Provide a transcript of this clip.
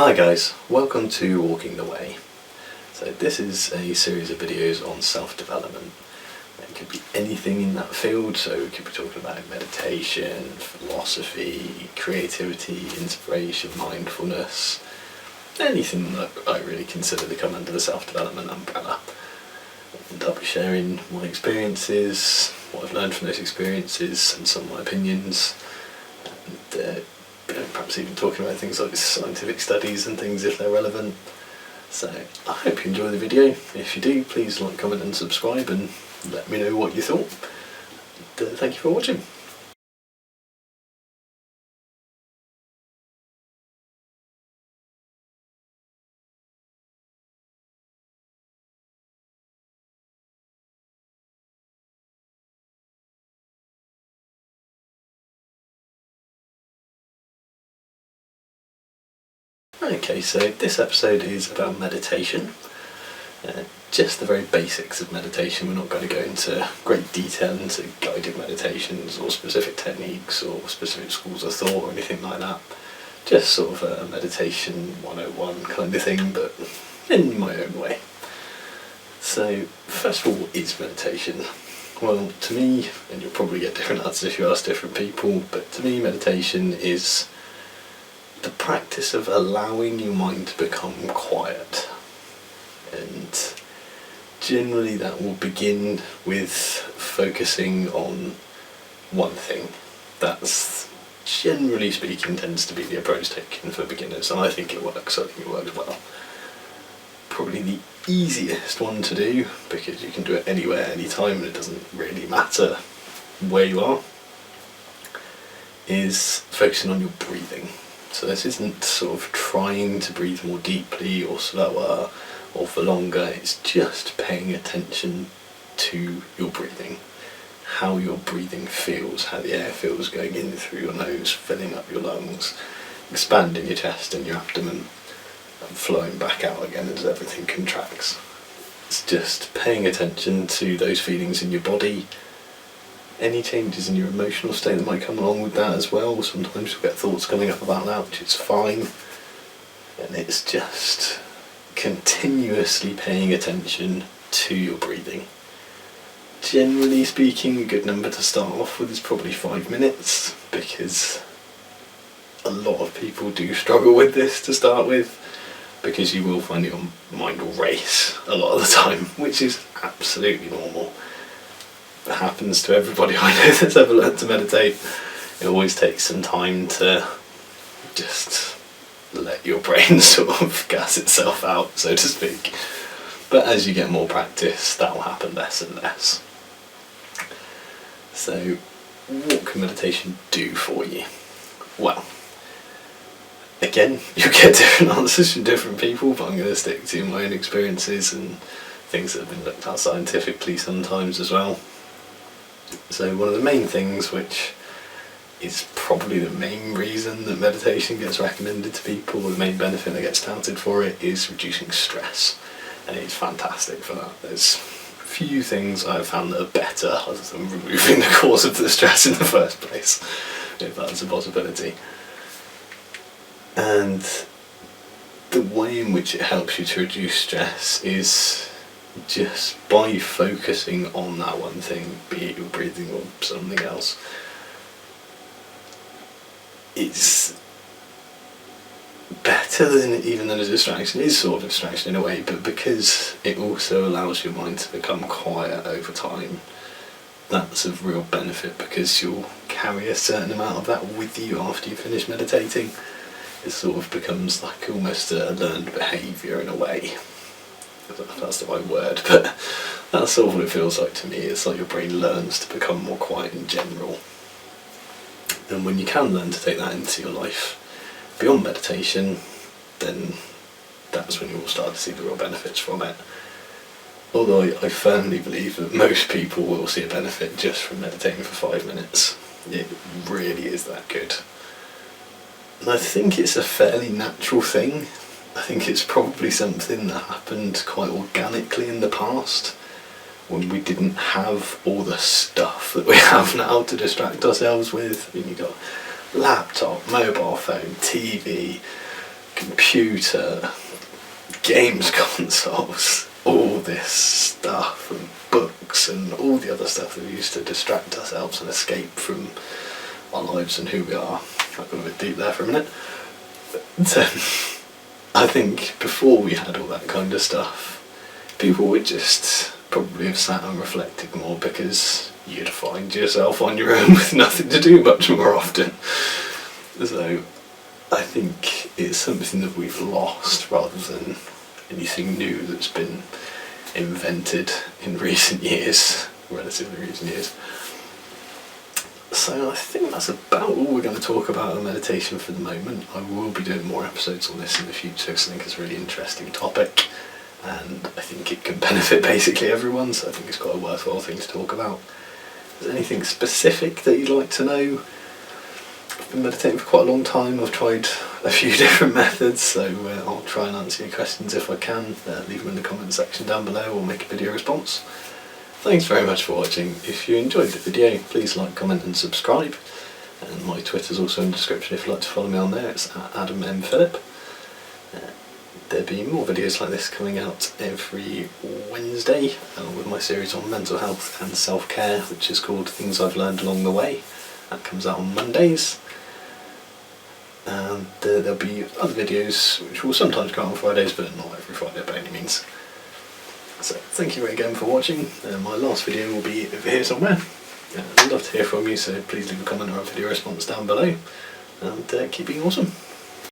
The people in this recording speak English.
Hi guys, welcome to Walking the Way. So this is a series of videos on self-development. It could be anything in that field, so we could be talking about meditation, philosophy, creativity, inspiration, mindfulness, anything that I really consider to come under the self-development umbrella. And I'll be sharing my experiences, what I've learned from those experiences, and some of my opinions, and perhaps even talking about things like scientific studies and things if they're relevant. So I hope you enjoy the video. If you do, please like, comment and subscribe and let me know what you thought. And, thank you for watching. Okay, so this episode is about meditation. Just the very basics of meditation. We're not going to go into great detail into guided meditations or specific techniques or specific schools of thought or anything like that. Just sort of a meditation 101 kind of thing, but in my own way. So, first of all, what is meditation? Well, to me, and you'll probably get different answers if you ask different people, but to me meditation is the practice of allowing your mind to become quiet. And generally that will begin with focusing on one thing. That's, generally speaking, tends to be the approach taken for beginners, and I think it works. I think it works well. Probably the easiest one to do, because you can do it anywhere, anytime, and it doesn't really matter where you are, is focusing on your breathing. So this isn't sort of trying to breathe more deeply or slower or for longer, it's just paying attention to your breathing, how your breathing feels, how the air feels going in through your nose, filling up your lungs, expanding your chest and your abdomen, and flowing back out again as everything contracts. It's just paying attention to those feelings in your body, any changes in your emotional state that might come along with that as well. Sometimes you'll get thoughts coming up about that, which is fine, and it's just continuously paying attention to your breathing. Generally speaking, a good number to start off with is probably 5 minutes, because a lot of people do struggle with this to start with, because you will find your mind will race a lot of the time, which is absolutely normal. It happens to everybody I know that's ever learned to meditate. It always takes some time to just let your brain sort of gas itself out, so to speak. But as you get more practice, that will happen less and less. So, what can meditation do for you? Well, again, you'll get different answers from different people, but I'm going to stick to my own experiences and things that have been looked at scientifically sometimes as well. So one of the main things, which is probably the main reason that meditation gets recommended to people, or the main benefit that gets touted for it, is reducing stress. And it's fantastic for that. There's few things I've found that are better other than removing the cause of the stress in the first place, if that's a possibility. And the way in which it helps you to reduce stress is just by focusing on that one thing, be it your breathing or something else. It's better than a distraction. It is sort of a distraction in a way, but because it also allows your mind to become quiet over time, that's of real benefit, because you'll carry a certain amount of that with you after you finish meditating. It sort of becomes like almost a learned behaviour in a way. I don't know if that's the right word, but that's sort of what it feels like to me. It's like your brain learns to become more quiet in general. And when you can learn to take that into your life beyond meditation, then that's when you will start to see the real benefits from it. Although I firmly believe that most people will see a benefit just from meditating for 5 minutes. It really is that good. And I think it's a fairly natural thing. I think it's probably something that happened quite organically in the past, when we didn't have all the stuff that we have now to distract ourselves with. I mean, you've got laptop, mobile phone, TV, computer, games consoles, all this stuff, and books, and all the other stuff that we use to distract ourselves and escape from our lives and who we are. I got a bit deep there for a minute. But, I think before we had all that kind of stuff, people would just probably have sat and reflected more, because you'd find yourself on your own with nothing to do much more often. So I think it's something that we've lost rather than anything new that's been invented in recent years, relatively recent years. So I think that's about all we're going to talk about on meditation for the moment. I will be doing more episodes on this in the future, because I think it's a really interesting topic, and I think it can benefit basically everyone, so I think it's quite a worthwhile thing to talk about. Is there anything specific that you'd like to know? I've been meditating for quite a long time. I've tried a few different methods, so I'll try and answer your questions if I can. Leave them in the comment section down below, or make a video response. Thanks very much for watching. If you enjoyed the video, please like, comment and subscribe. And my Twitter's also in the description if you'd like to follow me on there. It's @AdamMPhillip. There'll be more videos like this coming out every Wednesday, along with my series on mental health and self-care, which is called Things I've Learned Along the Way. That comes out on Mondays. And there'll be other videos which will sometimes come out on Fridays, but not every Friday by any means. So thank you again for watching. My last video will be over here somewhere. I'd love to hear from you, so please leave a comment or a video response down below. And keep being awesome.